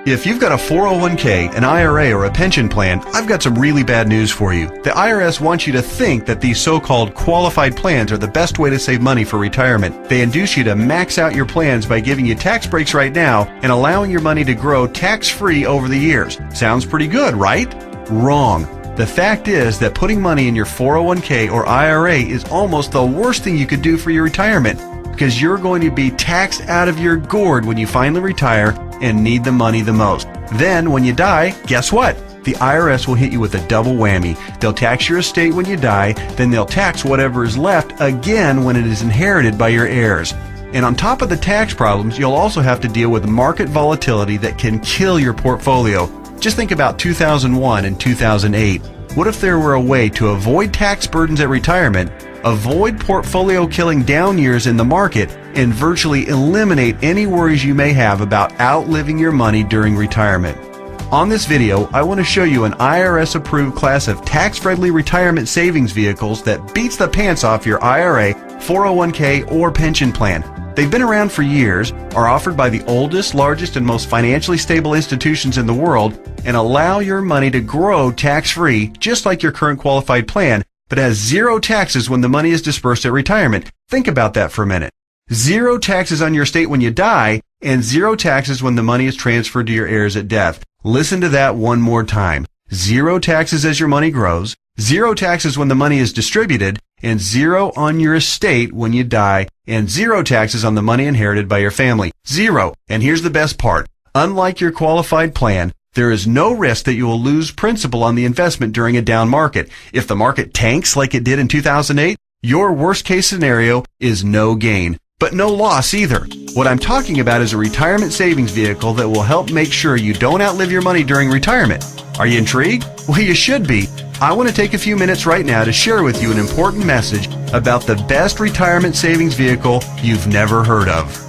If you've got a 401k, an IRA, or a pension plan, I've got some really bad news for you. The IRS wants you to think that these so-called qualified plans are the best way to save money for retirement. They induce you to max out your plans by giving you tax breaks right now and allowing your money to grow tax-free over the years. Sounds pretty good, right? Wrong. The fact is that putting money in your 401k or IRA is almost the worst thing you could do for your retirement, because you're going to be taxed out of your gourd when you finally retire and need the money the most. Then, when you die, guess what? The IRS will hit you with a double whammy. They'll tax your estate when you die, then they'll tax whatever is left again when it is inherited by your heirs. And on top of the tax problems, you'll also have to deal with market volatility that can kill your portfolio. Just think about 2001 and 2008. What if there were a way to avoid tax burdens at retirement, avoid portfolio-killing down years in the market, and virtually eliminate any worries you may have about outliving your money during retirement? On this video, I want to show you an IRS-approved class of tax-friendly retirement savings vehicles that beats the pants off your IRA, 401k, or pension plan. They've been around for years, are offered by the oldest, largest, and most financially stable institutions in the world, and allow your money to grow tax-free, just like your current qualified plan, but has zero taxes when the money is dispersed at retirement. Think about that for a minute. Zero taxes on your estate when you die, and zero taxes when the money is transferred to your heirs at death. Listen to that one more time. Zero taxes as your money grows, zero taxes when the money is distributed, and zero on your estate when you die, and zero taxes on the money inherited by your family. Zero. And here's the best part. Unlike your qualified plan, there is no risk that you will lose principal on the investment during a down market. If the market tanks like it did in 2008, your worst case scenario is no gain, but no loss either. What I'm talking about is a retirement savings vehicle that will help make sure you don't outlive your money during retirement. Are you intrigued? Well, you should be. I want to take a few minutes right now to share with you an important message about the best retirement savings vehicle you've never heard of.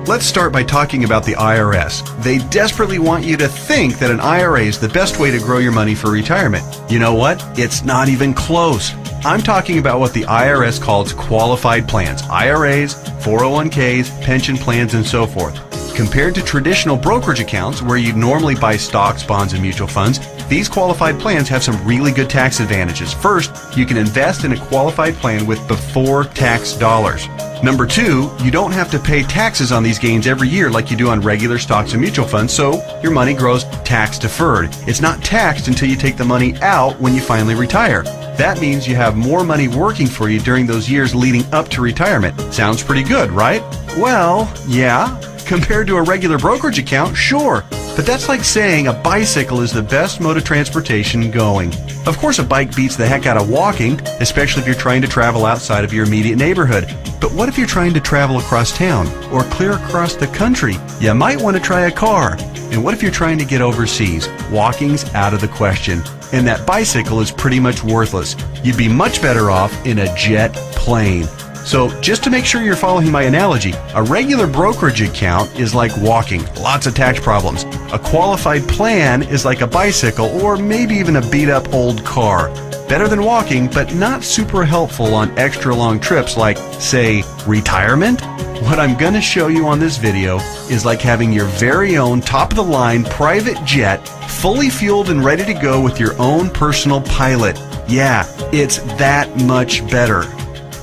Let's start by talking about the IRS. They desperately want you to think that an IRA is the best way to grow your money for retirement. You know what? It's not even close. I'm talking about what the IRS calls qualified plans, IRAs, 401ks, pension plans, and so forth. Compared to traditional brokerage accounts where you'd normally buy stocks, bonds, and mutual funds, these qualified plans have some really good tax advantages. First, you can invest in a qualified plan with before tax dollars. Number two, you don't have to pay taxes on these gains every year like you do on regular stocks and mutual funds, so your money grows tax deferred. It's not taxed until you take the money out when you finally retire. That means you have more money working for you during those years leading up to retirement. Sounds pretty good, right? Well, yeah. Compared to a regular brokerage account, sure. But that's like saying a bicycle is the best mode of transportation going. Of course, a bike beats the heck out of walking, especially if you're trying to travel outside of your immediate neighborhood. But what if you're trying to travel across town or clear across the country? You might want to try a car. And what if you're trying to get overseas? Walking's out of the question. And that bicycle is pretty much worthless. You'd be much better off in a jet plane. So just to make sure you're following my analogy, a regular brokerage account is like walking, lots of tax problems. A qualified plan is like a bicycle or maybe even a beat-up old car. Better than walking, but not super helpful on extra long trips like, say, retirement. What I'm going to show you on this video is like having your very own top-of-the-line private jet, fully fueled and ready to go with your own personal pilot. Yeah, it's that much better.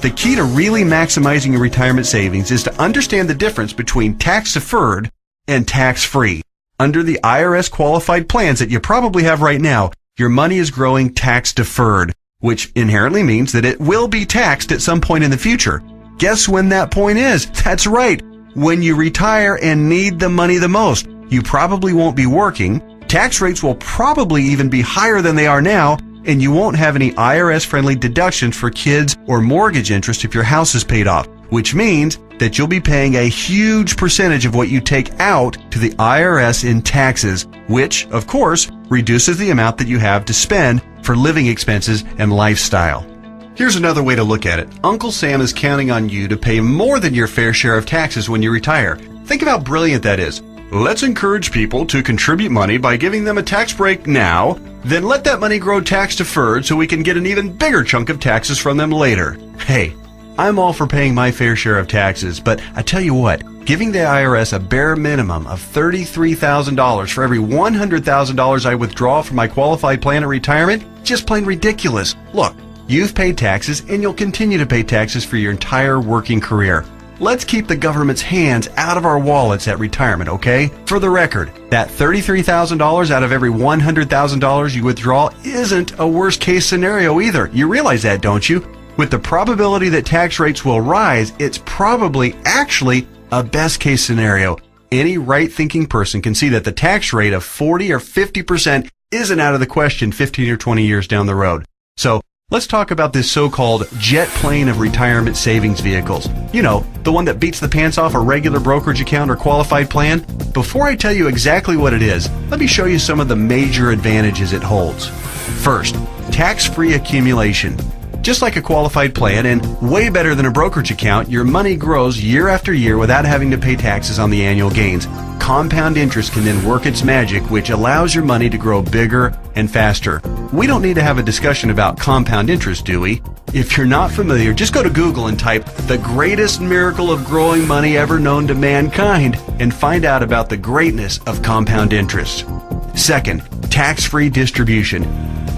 The key to really maximizing your retirement savings is to understand the difference between tax-deferred and tax-free. Under the IRS qualified plans that you probably have right now, your money is growing tax-deferred, which inherently means that it will be taxed at some point in the future. Guess when that point is? That's right, when you retire and need the money the most. You probably won't be working, tax rates will probably even be higher than they are now, and you won't have any IRS-friendly deductions for kids or mortgage interest if your house is paid off, which means that you'll be paying a huge percentage of what you take out to the IRS in taxes, which, of course, reduces the amount that you have to spend for living expenses and lifestyle. Here's another way to look at it. Uncle Sam is counting on you to pay more than your fair share of taxes when you retire. Think of how brilliant that is. Let's encourage people to contribute money by giving them a tax break now, then let that money grow tax deferred so we can get an even bigger chunk of taxes from them later. Hey, I'm all for paying my fair share of taxes, but I tell you what, giving the IRS a bare minimum of $33,000 for every $100,000 I withdraw from my qualified plan at retirement, just plain ridiculous. Look, you've paid taxes and you'll continue to pay taxes for your entire working career. Let's keep the government's hands out of our wallets at retirement, okay? For the record, that $33,000 out of every $100,000 you withdraw isn't a worst case scenario either. You realize that, don't you? With the probability that tax rates will rise, it's probably actually a best case scenario. Any right-thinking person can see that the tax rate of 40 or 50% isn't out of the question 15 or 20 years down the road. So, let's talk about this so-called jet plane of retirement savings vehicles. You know, the one that beats the pants off a regular brokerage account or qualified plan. Before I tell you exactly what it is, let me show you some of the major advantages it holds. First, tax-free accumulation. Just like a qualified plan and way better than a brokerage account, your money grows year after year without having to pay taxes on the annual gains. Compound interest can then work its magic, which allows your money to grow bigger and faster. We don't need to have a discussion about compound interest, do we? If you're not familiar, just go to Google and type "the greatest miracle of growing money ever known to mankind" and find out about the greatness of compound interest. Second, tax-free distribution.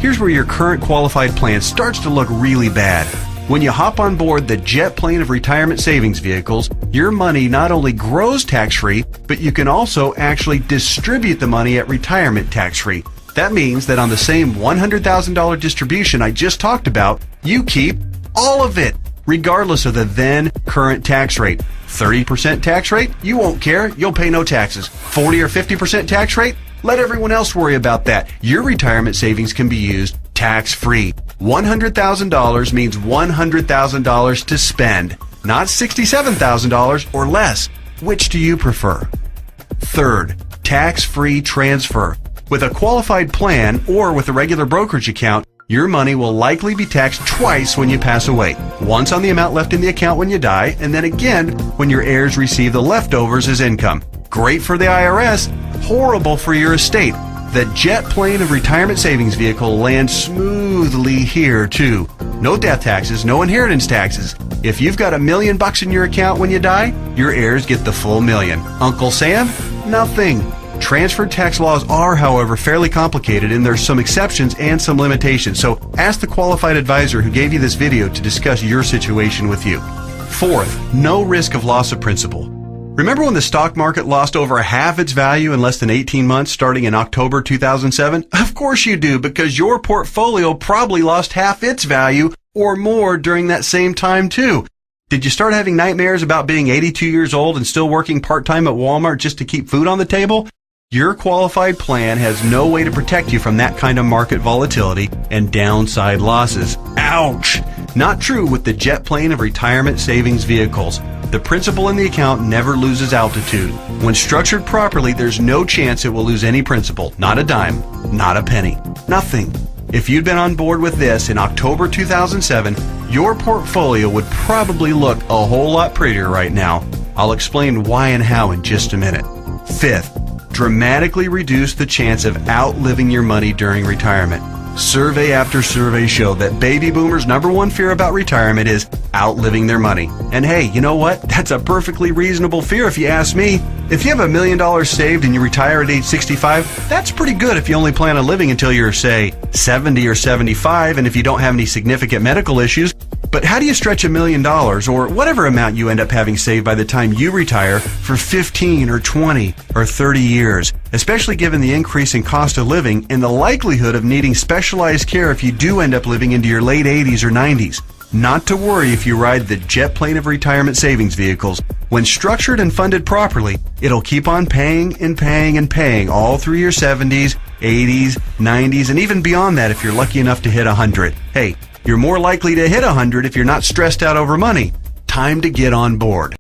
Here's where your current qualified plan starts to look really bad. When you hop on board the jet plane of retirement savings vehicles, your money not only grows tax-free, but you can also actually distribute the money at retirement tax-free. That means that on the same $100,000 distribution I just talked about, you keep all of it, regardless of the then current tax rate. 30% tax rate? You won't care. You'll pay no taxes. 40 or 50% tax rate? Let everyone else worry about that. Your retirement savings can be used tax-free. $100,000 means $100,000 to spend, not $67,000 or less. Which do you prefer? Third, tax-free transfer. With a qualified plan or with a regular brokerage account, your money will likely be taxed twice when you pass away. Once on the amount left in the account when you die, and then again when your heirs receive the leftovers as income. Great for the IRS, horrible for your estate. The jet plane of retirement savings vehicle lands smoothly here too. No death taxes, no inheritance taxes. If you've got $1 million in your account when you die, your heirs get the full $1 million. Uncle Sam? Nothing. Transferred tax laws are, however, fairly complicated, and there's some exceptions and some limitations. So ask the qualified advisor who gave you this video to discuss your situation with you. Fourth, no risk of loss of principal. Remember when the stock market lost over half its value in less than 18 months starting in October 2007? Of course you do, because your portfolio probably lost half its value or more during that same time too. Did you start having nightmares about being 82 years old and still working part-time at Walmart just to keep food on the table? Your qualified plan has no way to protect you from that kind of market volatility and downside losses. Ouch! Not true with the jet plane of retirement savings vehicles. The principal in the account never loses altitude. When structured properly, there's no chance it will lose any principal. Not a dime, not a penny, nothing. If you'd been on board with this in October 2007, your portfolio would probably look a whole lot prettier right now. I'll explain why and how in just a minute. Fifth, dramatically reduce the chance of outliving your money during retirement. Survey after survey show that baby boomers' number one fear about retirement is outliving their money. And hey, you know what? That's a perfectly reasonable fear if you ask me. If you have $1 million saved and you retire at age 65, that's pretty good if you only plan on living until you're, say, 70 or 75, and if you don't have any significant medical issues. But how do you stretch $1 million, or whatever amount you end up having saved by the time you retire, for 15 or 20 or 30 years, especially given the increase in cost of living and the likelihood of needing specialized care if you do end up living into your late 80s or 90s? Not to worry if you ride the jet plane of retirement savings vehicles. When structured and funded properly, it'll keep on paying and paying and paying all through your 70s, 80s, 90s, and even beyond that if you're lucky enough to hit 100. Hey, you're more likely to hit 100 if you're not stressed out over money. Time to get on board.